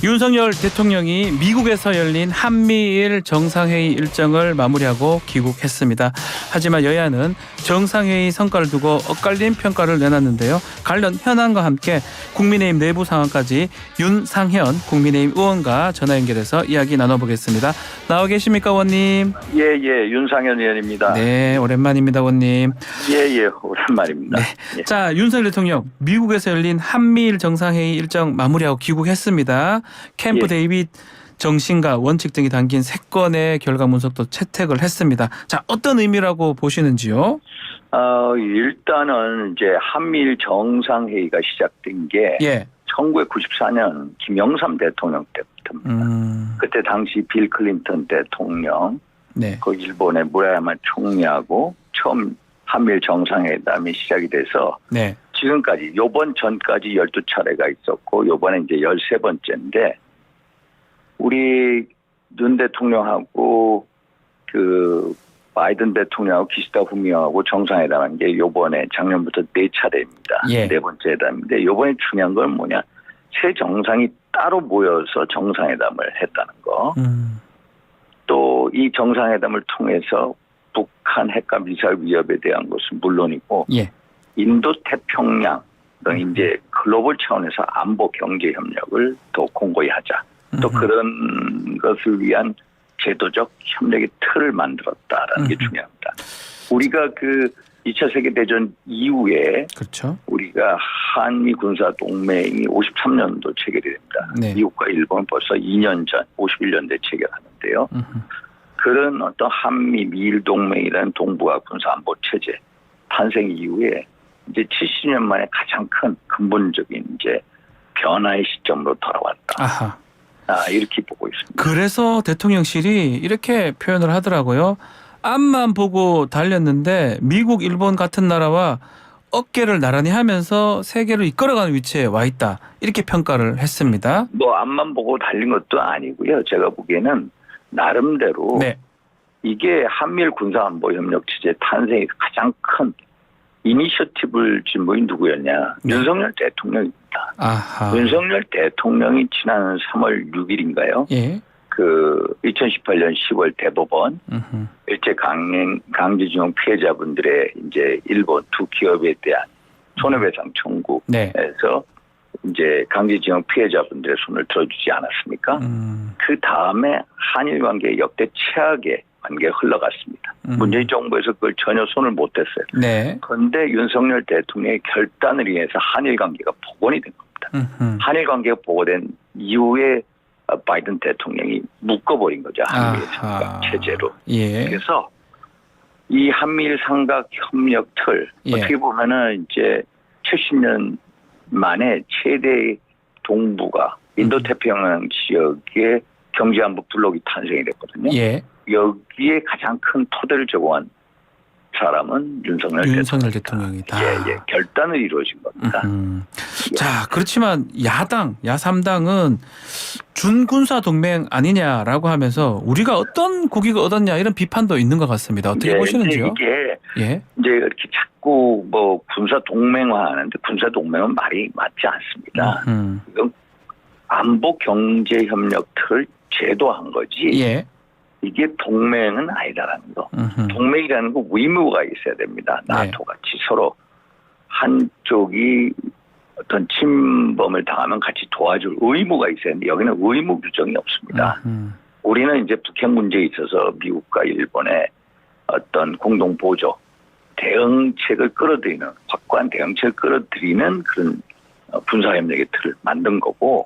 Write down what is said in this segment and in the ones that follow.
윤석열 대통령이 미국에서 열린 한미일 정상회의 일정을 마무리하고 귀국했습니다. 하지만 여야는 정상회의 성과를 두고 엇갈린 평가를 내놨는데요. 관련 현안과 함께 국민의힘 내부 상황까지 윤상현 국민의힘 의원과 전화 연결해서 이야기 나눠보겠습니다. 나와 계십니까, 의원님? 예, 윤상현 의원입니다. 네, 오랜만입니다, 의원님. 예, 오랜만입니다. 네. 예. 자, 윤석열 대통령 미국에서 열린 한미일 정상회의 일정 마무리하고 귀국했습니다. 캠프 데이빗 정신과 원칙 등이 담긴 3건의 결과 문서도 채택을 했습니다. 자, 어떤 의미라고 보시는지요? 일단은 이제 한미일 정상회의가 시작된 게 1994년 김영삼 대통령 때부터입니다. 그때 당시 빌 클린턴 대통령, 그 일본의 무라야마 총리하고 처음 한미일 정상회담이 시작이 돼서 지금까지 요번 전까지 12차례가 있었고 요번에 이제 13번째인데 우리 윤 대통령하고 그 바이든 대통령하고 기시다 후미오하고 정상회담한 게 요번에 작년부터 4차례입니다. 4번째 회담인데 요번에 중요한 건 뭐냐. 세 정상이 따로 모여서 정상회담을 했다는 거. 또 이 정상회담을 통해서 북한 핵과 미사일 위협에 대한 것은 물론이고 인도 태평양 등 이제 글로벌 차원에서 안보 경제 협력을 더 공고히 하자. 또 그런 것을 위한 제도적 협력의 틀을 만들었다라는 게 중요합니다. 우리가 그 2차 세계대전 이후에 우리가 한미 군사 동맹이 53년도 체결이 됩니다. 미국과 일본은 벌써 2년 전 51년도에 체결하는데요. 그런 어떤 한미 미일 동맹이라는 동북아 군사 안보 체제 탄생 이후에 이제 70년 만에 가장 큰 근본적인 이제 변화의 시점으로 돌아왔다. 이렇게 보고 있습니다. 그래서 대통령실이 이렇게 표현을 하더라고요. 앞만 보고 달렸는데 미국, 일본 같은 나라와 어깨를 나란히 하면서 세계를 이끌어가는 위치에 와 있다. 이렇게 평가를 했습니다. 뭐 앞만 보고 달린 것도 아니고요. 제가 보기에는 나름대로 이게 한미일 군사안보협력 체제 탄생에서 가장 큰 이니셔티브를 진 분이 누구였냐. 윤석열 대통령입니다. 윤석열 대통령이 지난 3월 6일인가요? 그 2018년 10월 대법원 일제 강제징용 피해자분들의 이제 일본 두 기업에 대한 손해배상 청구에서 이제 강제징용 피해자분들의 손을 들어주지 않았습니까? 그 다음에 한일 관계 역대 최악의 관계가 흘러갔습니다. 문재인 정부에서 그걸 전혀 손을 못 댔어요. 그런데 윤석열 대통령의 결단을 인해서 한일 관계가 복원이 된 겁니다. 한일 관계가 복원된 이후에 바이든 대통령이 묶어버린 거죠. 한미일 삼각 체제로. 그래서 이 한미일 삼각 협력 틀 어떻게 보면은 이제 70년 만에 최대 동북아 인도태평양 지역의 경제안보 블록이 탄생이 됐거든요. 여기에 가장 큰 토대를 제공한 사람은 윤석열 대통령이다. 결단을 이루어진 겁니다. 자, 그렇지만 야당, 야3당은 준군사 동맹 아니냐라고 하면서 우리가 어떤 국익을 얻었냐 이런 비판도 있는 것 같습니다. 어떻게 보시는지요? 이게 이제 이렇게 자꾸 뭐 군사 동맹화하는데 군사 동맹은 말이 맞지 않습니다. 이건 안보 경제 협력 틀을 제도한 거지. 이게 동맹은 아니다라는 거. 동맹이라는 거 의무가 있어야 됩니다. 나토 같이 서로 한쪽이 어떤 침범을 당하면 같이 도와줄 의무가 있어야 하는데 여기는 의무 규정이 없습니다. 우리는 이제 북핵 문제에 있어서 미국과 일본의 어떤 공동 보조 대응책을 끌어들이는 확고한 대응책을 끌어들이는 그런 군사협력의 틀을 만든 거고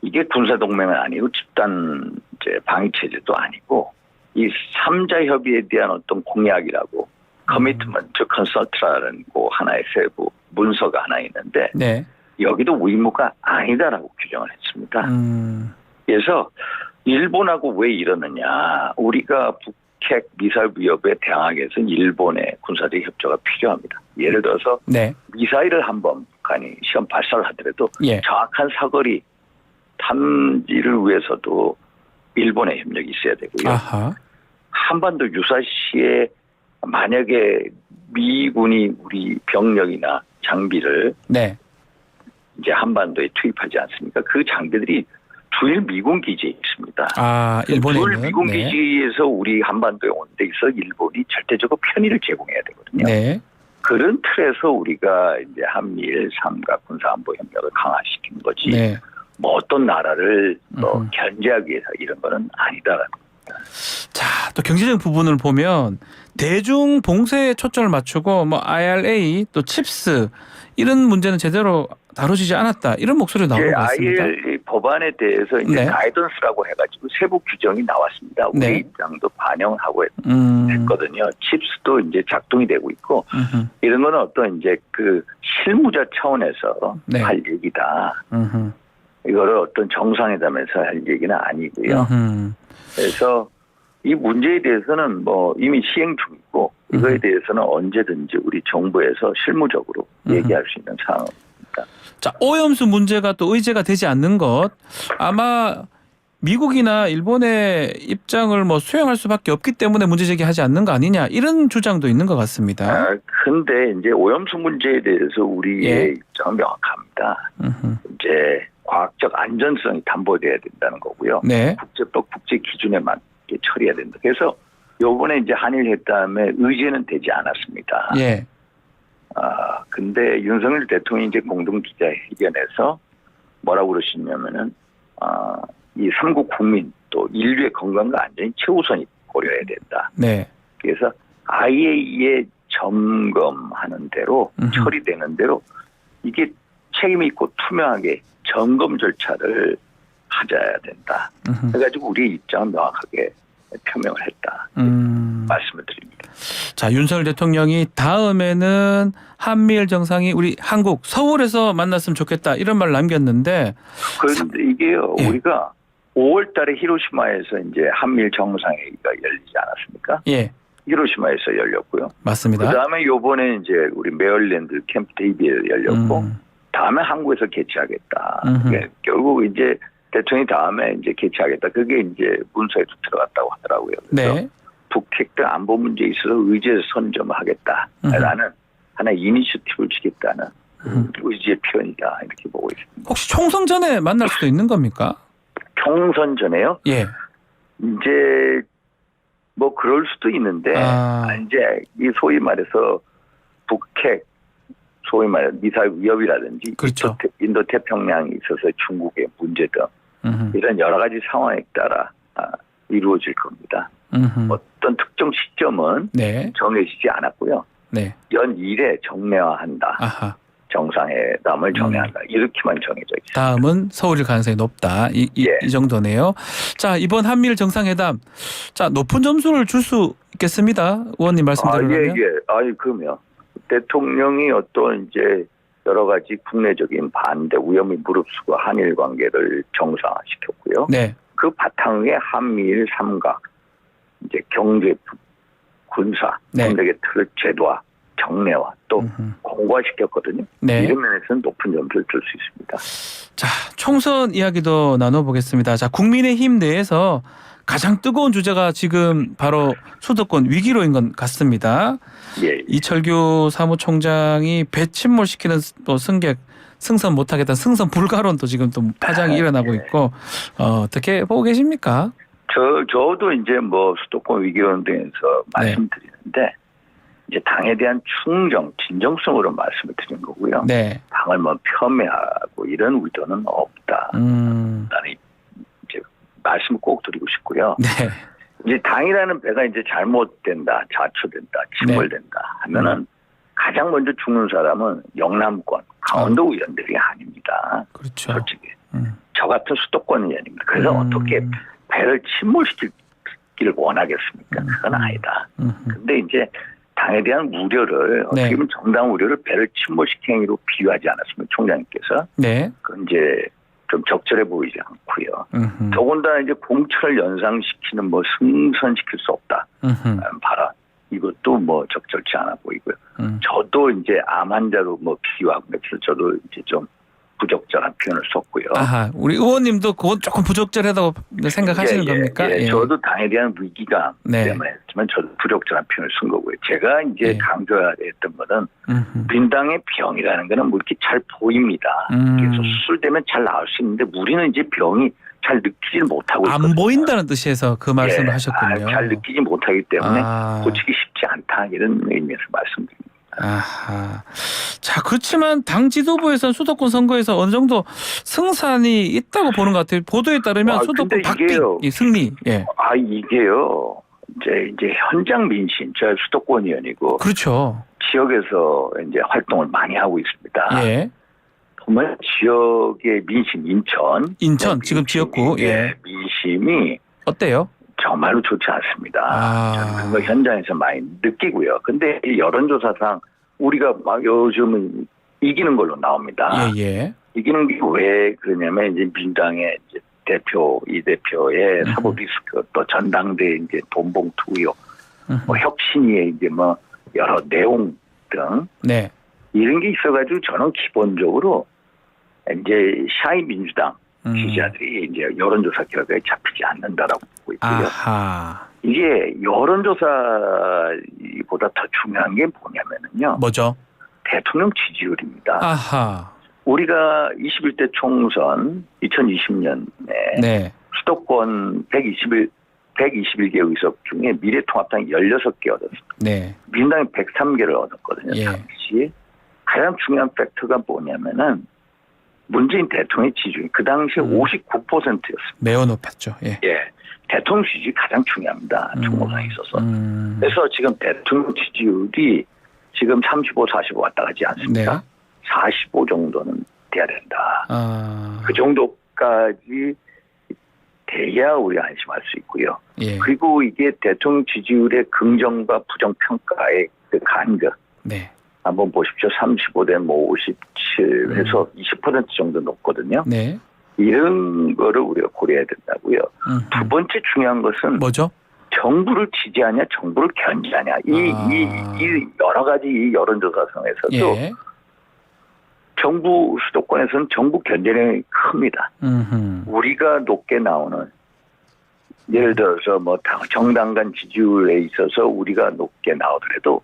이게 군사동맹은 아니고 집단 이제 방위체제도 아니고 이 3자 협의에 대한 어떤 공약이라고 커미트먼트 컨설트라는 그 하나의 세부 문서가 하나 있는데 여기도 의무가 아니다라고 규정을 했습니다. 그래서 일본하고 왜 이러느냐. 우리가 북핵 미사일 위협에 대항하기 위해서는 일본의 군사적 협조가 필요합니다. 예를 들어서 미사일을 한번 북한이 시험 발사를 하더라도 정확한 사거리 탐지를 위해서도 일본의 협력이 있어야 되고요. 한반도 유사시에 만약에 미군이 우리 병력이나 장비를 이제 한반도에 투입하지 않습니까? 그 장비들이 주일 미군 기지에 있습니다. 아, 일본에 주일 있는. 미군 네. 기지에서 우리 한반도에 온 데 있어 일본이 절대적으로 편의를 제공해야 되거든요. 네. 그런 틀에서 우리가 이제 한미일 삼각 군사안보 협력을 강화시키는 거지. 네. 뭐 어떤 나라를 또 견제하기 위해서 이런 거는 아니다라는 겁니다. 자, 또 경제적 부분을 보면 대중 봉쇄에 초점을 맞추고 뭐 IRA 또 칩스 이런 문제는 제대로 다뤄지지 않았다 이런 목소리 나오는 것 같습니다. IRA 법안에 대해서 이제 네. 가이던스라고 해가지고 세부 규정이 나왔습니다. 우리 네. 입장도 반영하고 했거든요. 칩스도 이제 작동이 되고 있고 이런 거는 어떤 이제 그 실무자 차원에서 네. 할 얘기다. 이거를 어떤 정상회담에서 할 얘기는 아니고요. 그래서 이 문제에 대해서는 뭐 이미 시행 중이고 이거에 대해서는 언제든지 우리 정부에서 실무적으로 얘기할 수 있는 상황입니다. 자, 오염수 문제가 또 의제가 되지 않는 것 아마 미국이나 일본의 입장을 뭐 수용할 수밖에 없기 때문에 문제 제기하지 않는 거 아니냐 이런 주장도 있는 것 같습니다. 근데 이제 오염수 문제에 대해서 우리의 입장은 명확합니다. 이제 과학적 안전성이 담보돼야 된다는 거고요. 네. 국제법 국제 기준에 맞게 처리해야 된다. 그래서 요번에 이제 한일 회담에 의제는 되지 않았습니다. 예. 근데 윤석열 대통령이 이제 공동 기자회견에서 뭐라고 그러시냐면은 이 삼국 국민 또 인류의 건강과 안전이 최우선이 고려해야 된다. 네. 그래서 IAEA 점검하는 대로 처리되는 대로 이게 책임 있고 투명하게 점검 절차를 하자야 된다. 그래가지고 우리의 입장은 명확하게 표명을 했다. 말씀을 드립니다. 자, 윤석열 대통령이 다음에는 한미일 정상이 우리 한국 서울에서 만났으면 좋겠다 이런 말 남겼는데 그런데 이게요. 예. 우리가 5월 달에 히로시마에서 이제 한미일 정상회의가 열리지 않았습니까? 예. 히로시마에서 열렸고요. 맞습니다. 그다음에 요번에 이제 우리 메릴랜드 캠프 데이비드에 열렸고 다음에 한국에서 개최하겠다. 예, 결국 이제 대통령이 다음에 이제 개최하겠다. 그게 이제 문서에도 들어갔다고 하더라고요. 그래서 네. 북핵 등 안보 문제에 있어서 의제 선점을 하겠다라는 하나의 이니셔티브를 주겠다는 의지의 표현이다. 이렇게 보고 있습니다. 혹시 총선 전에 만날 수도 있는 겁니까? 총선 전에요? 예. 이제 뭐 그럴 수도 있는데 이제 이 소위 말해서 북핵 소위 말해 미사일 위협이라든지 그렇죠. 인도 태평양에 있어서 중국의 문제 등 이런 여러 가지 상황에 따라 이루어질 겁니다. 어떤 특정 시점은 네. 정해지지 않았고요. 네. 연일에 정례화한다. 아하. 정상회담을 정례한다. 이렇게만 정해져 있습니다. 다음은 서울일 가능성이 높다. 이 정도네요. 자, 이번 한미일 정상회담. 자, 높은 점수를 줄 수 있겠습니다. 의원님 말씀대로라면. 그러면 대통령이 어떤 이제 여러 가지 국내적인 반대 위험이 무릅쓰고 한일 관계를 정상화시켰고요. 네. 그 바탕 위에 한미일 삼각 이제 경제, 군사, 협력의 틀을 제도화, 정례화 또 공고화시켰거든요. 네. 이런 면에서는 높은 점수를 줄 수 있습니다. 자, 총선 이야기도 나눠보겠습니다. 자, 국민의힘 내에서 가장 뜨거운 주제가 지금 바로 수도권 위기로인 것 같습니다. 예. 이철규 사무총장이 배 침몰시키는 또 승선 못하겠다 승선 불가론도 지금 또 파장이 일어나고 있고 어떻게 보고 계십니까? 저도 이제 뭐 수도권 위기론 등에서 말씀드리는데 이제 당에 대한 충정, 진정성으로 말씀을 드린 거고요. 네. 당을 뭐 폄훼하고 이런 의도는 없다. 나는 이제 말씀을 꼭 드리고 싶고요. 네. 이제 당이라는 배가 이제 잘못된다, 자초된다, 침몰된다 하면은 가장 먼저 죽는 사람은 영남권, 강원도 의원들이 아닙니다. 그렇죠. 솔직히. 저 같은 수도권 의원입니다. 그래서 어떻게 배를 침몰시키기를 원하겠습니까? 그건 아니다. 근데 이제 당에 대한 우려를 어떻게 보면 정당 우려를 배를 침몰시킨 행위로 비유하지 않았으면 총장님께서 그건 이제 좀 적절해 보이지 않고요. 더군다나 이제 공천을 연상시키는 뭐 승선시킬 수 없다. 발언 이것도 뭐 적절치 않아 보이고요. 저도 이제 암 환자로 뭐 비유하고 그래서 저도 이제 좀 부적절한 표현을 썼고요. 아하, 우리 의원님도 그건 조금 부적절하다고 생각하시는 겁니까? 예. 저도 당에 대한 위기감 때문에 했지만 저도 부적절한 표현을 쓴 거고요. 제가 이제 강조했던 거는 민당의 병이라는 거는 뭐 이렇게 잘 보입니다. 그래서 수술되면 잘 나을 수 있는데 우리는 이제 병이 잘 느끼지 못하고 있거든요. 안 보인다는 뜻에서 그 말씀을 하셨군요. 잘 느끼지 못하기 때문에 고치기 쉽지 않다 이런 의미에서 말씀드립니다. 아하. 자, 그렇지만 당 지도부에서는 수도권 선거에서 어느 정도 승산이 있다고 보는 것 같아요. 보도에 따르면 수도권 박빙 승리. 예. 이게요. 이제 현장 민심, 저 수도권 의원이고. 그렇죠. 지역에서 이제 활동을 많이 하고 있습니다. 예. 보면 지역의 민심, 인천 지금 지역구. 예. 민심이 어때요? 정말로 좋지 않습니다. 저는 그거 현장에서 많이 느끼고요. 근데 이 여론조사상 우리가 막 요즘은 이기는 걸로 나옵니다. 예. 이기는 게 왜 그러냐면 이제 민주당의 이제 이 대표의 사법 리스크, 또 전당대 이제 돈봉투 의혹, 뭐 혁신위의 이제 뭐 여러 내용 등 네. 이런 게 있어가지고 저는 기본적으로 이제 샤이 민주당 지지자들이 이제 여론조사 결과에 잡히지 않는다라고 보고 있고요. 아하. 이게 여론조사보다 더 중요한 게 뭐냐면은요. 뭐죠? 대통령 지지율입니다. 아하. 우리가 21대 총선 2020년에 네. 수도권 121개 의석 중에 미래통합당이 16개 얻었습니다. 네. 민주당이 103개를 얻었거든요. 예. 당시 가장 중요한 팩터가 뭐냐면은 문재인 대통령의 지지율이 그 당시에 59%였습니다. 매우 높았죠. 예. 대통령 지지율이 가장 중요합니다. 총선에 있어서. 그래서 지금 대통령 지지율이 지금 35, 45 왔다 가지 않습니까? 네. 45 정도는 돼야 된다. 그 정도까지 돼야 우리가 안심할 수 있고요. 예. 그리고 이게 대통령 지지율의 긍정과 부정 평가의 그 간극. 네. 한번 보십시오. 35대 뭐 57 해서 20% 정도 높거든요. 네. 이런 거를 우리가 고려해야 된다고요. 두 번째 중요한 것은 뭐죠? 정부를 지지하냐, 정부를 견제하냐. 이 여러 가지 이 여론조사상에서도 정부 수도권에서는 정부 견제력이 큽니다. 우리가 높게 나오는 예를 들어서 뭐 정당 간 지지율에 있어서 우리가 높게 나오더라도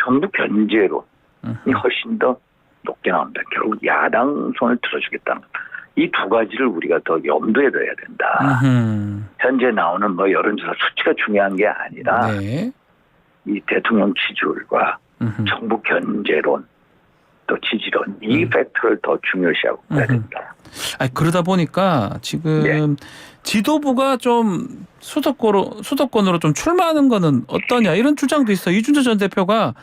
정부 견제론이 훨씬 더 높게 나온다. 결국 야당 손을 들어주겠다는 이 두 가지를 우리가 더 염두에 둬야 된다. 현재 나오는 뭐 여론조사 수치가 중요한 게 아니라 이 대통령 지지율과 정부 견제론 또 지지론 이 팩터를 더 중요시하고 해야 된다. 그러다 보니까 지금 지도부가 좀 수도권으로 좀 출마하는 거는 어떠냐 이런 주장도 있어요. 이준석 전 대표가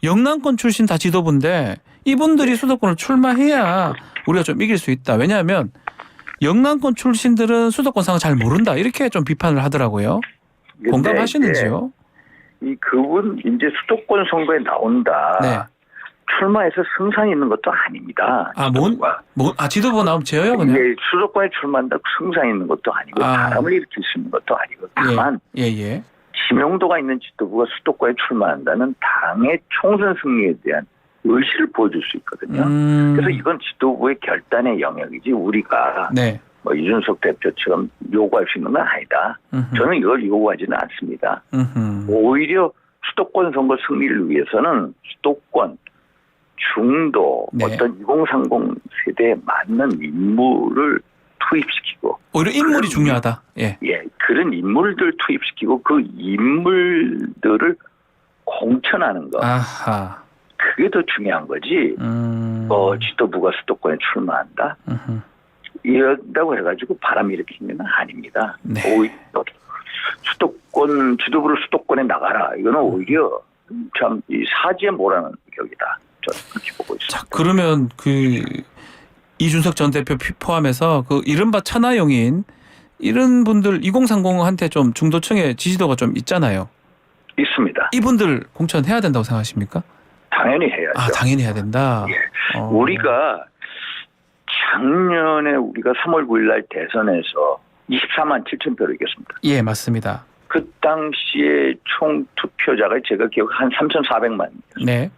영남권 출신 다 지도부인데 이분들이 수도권을 출마해야 우리가 좀 이길 수 있다. 왜냐하면 영남권 출신들은 수도권 상황 잘 모른다. 이렇게 좀 비판을 하더라고요. 공감하시는지요? 그분 이제 수도권 선거에 나온다. 출마해서 승산이 있는 것도 아닙니다. 지도부 나오면 제어요, 그냥? 이게 수도권에 출마한다고 승산이 있는 것도 아니고 바람을 일으킬 수 있는 것도 아니고 다만 지명도가 있는 지도부가 수도권에 출마한다는 당의 총선 승리에 대한 의지를 보여줄 수 있거든요. 그래서 이건 지도부의 결단의 영역이지 우리가 뭐 이준석 대표처럼 요구할 수 있는 건 아니다. 저는 이걸 요구하지는 않습니다. 오히려 수도권 선거 승리를 위해서는 수도권 중도 어떤 2030 세대에 맞는 인물을 투입시키고 오히려 인물이 중요하다. 그런 인물들 투입시키고 그 인물들을 공천하는 것. 그게 더 중요한 거지. 지도부가 수도권에 출마한다. 이런다고 해가지고 바람 일으키는 건 아닙니다. 오히려 지도부를 수도권에 나가라. 이거는 오히려 참 이 사지에 뭐라는 격이다. 저는 그렇게 보고 있습니다. 자, 그러면 이준석 전 대표 포함해서 이른바 천하용인 이런 분들 2030한테 좀 중도층의 지지도가 좀 있잖아요. 있습니다. 이분들 공천해야 된다고 생각하십니까? 당연히 해야죠. 당연히 해야 된다. 우리가 작년에 우리가 3월 9일 날 대선에서 24만 7천 표를 이겼습니다. 예, 맞습니다. 그 당시에 총 투표자가 제가 기억 한 3,400만이었어요. 네.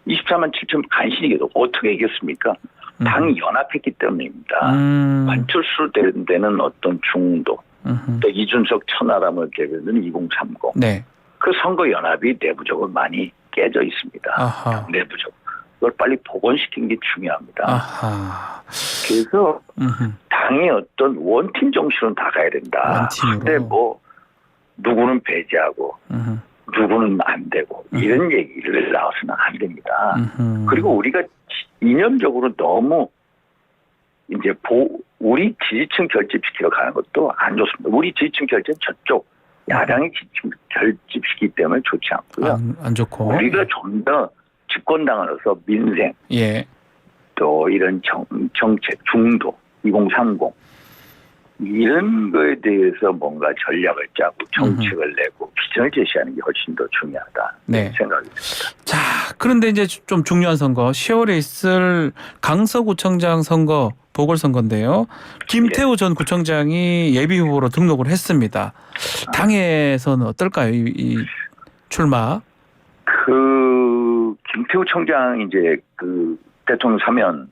24만 7천 간신히 이겨도 어떻게 이겼습니까? 당이 연합했기 때문입니다. 관철수로 되는 어떤 중도, 또 이준석 천하람을 계획하는 2030. 그 선거 연합이 내부적으로 많이 깨져 있습니다. 내부적으로. 그걸 빨리 복원시키는 게 중요합니다. 그래서 당의 어떤 원팀 정신으로 나가야 된다. 근데 뭐 누구는 배제하고 누구는 안 되고 이런 얘기를 나와서는 안 됩니다. 그리고 우리가 이념적으로 너무 이제 우리 지지층 결집시키러 가는 것도 안 좋습니다. 우리 지지층 결집은 저쪽 야당의 지지층 결집시키기 때문에 좋지 않고요. 안 좋고 우리가 좀 더 집권당으로서 민생 또 이런 정책 중도 2030 이런 거에 대해서 뭔가 전략을 짜고 정책을 내고 비전을 제시하는 게 훨씬 더 중요하다 생각이 듭니다. 자, 그런데 이제 좀 중요한 선거 10월에 있을 강서구청장 선거 보궐선거인데요. 김태우 전 구청장이 예비 후보로 등록을 했습니다. 당에서는 어떨까요? 이 출마? 김태우 청장 이제 대통령 사면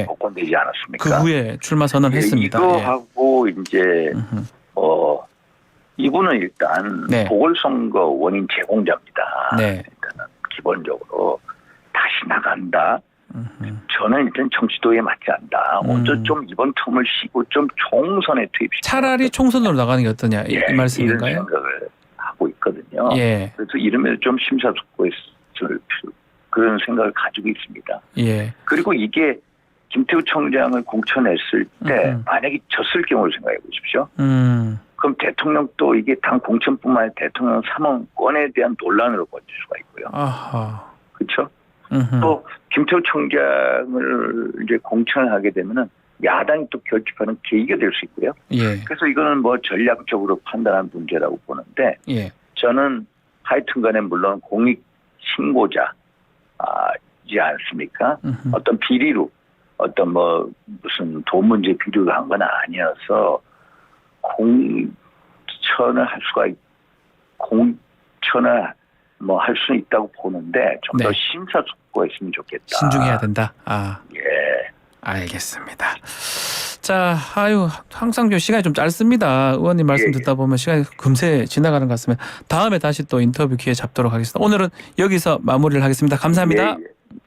복권되지 않았습니까? 그 후에 출마 선언했습니다. 이거하고 이제 이분은 일단 보궐선거 원인 제공자입니다. 일단은 기본적으로 다시 나간다. 저는 일단 정치도에 맞지 않다. 먼저 좀 이번 텀을 쉬고 좀 총선에 투입시켜. 차라리 총선으로 나가는 게 어떠냐 이 말씀인가요? 이런 생각을 하고 있거든요. 그래서 이러면 좀 심사숙고했을 그런 생각을 가지고 있습니다. 그리고 이게 김태우 청장을 공천했을 때 만약에 졌을 경우를 생각해 보십시오. 그럼 대통령도 이게 당 공천뿐만 아니라 대통령 사망권에 대한 논란으로 번질 수가 있고요. 그렇죠? 또 김태우 청장을 이제 공천을 하게 되면은 야당이 또 결집하는 계기가 될 수 있고요. 그래서 이거는 뭐 전략적으로 판단한 문제라고 보는데 저는 하여튼간에 물론 공익 신고자이지 않습니까? 어떤 비리로 어떤 뭐 무슨 돈 문제 비리로 한 건 아니어서 공천을 할 수가 공천을 뭐 할 수 있다고 보는데 좀 더 심사숙고했으면 좋겠다. 신중해야 된다. 알겠습니다. 자, 항상 좀 시간이 좀 짧습니다. 의원님 말씀 듣다 보면 시간이 금세 지나가는 것 같습니다. 다음에 다시 또 인터뷰 기회 잡도록 하겠습니다. 오늘은 여기서 마무리를 하겠습니다. 감사합니다.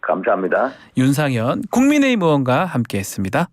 감사합니다. 윤상현 국민의힘 의원과 함께했습니다.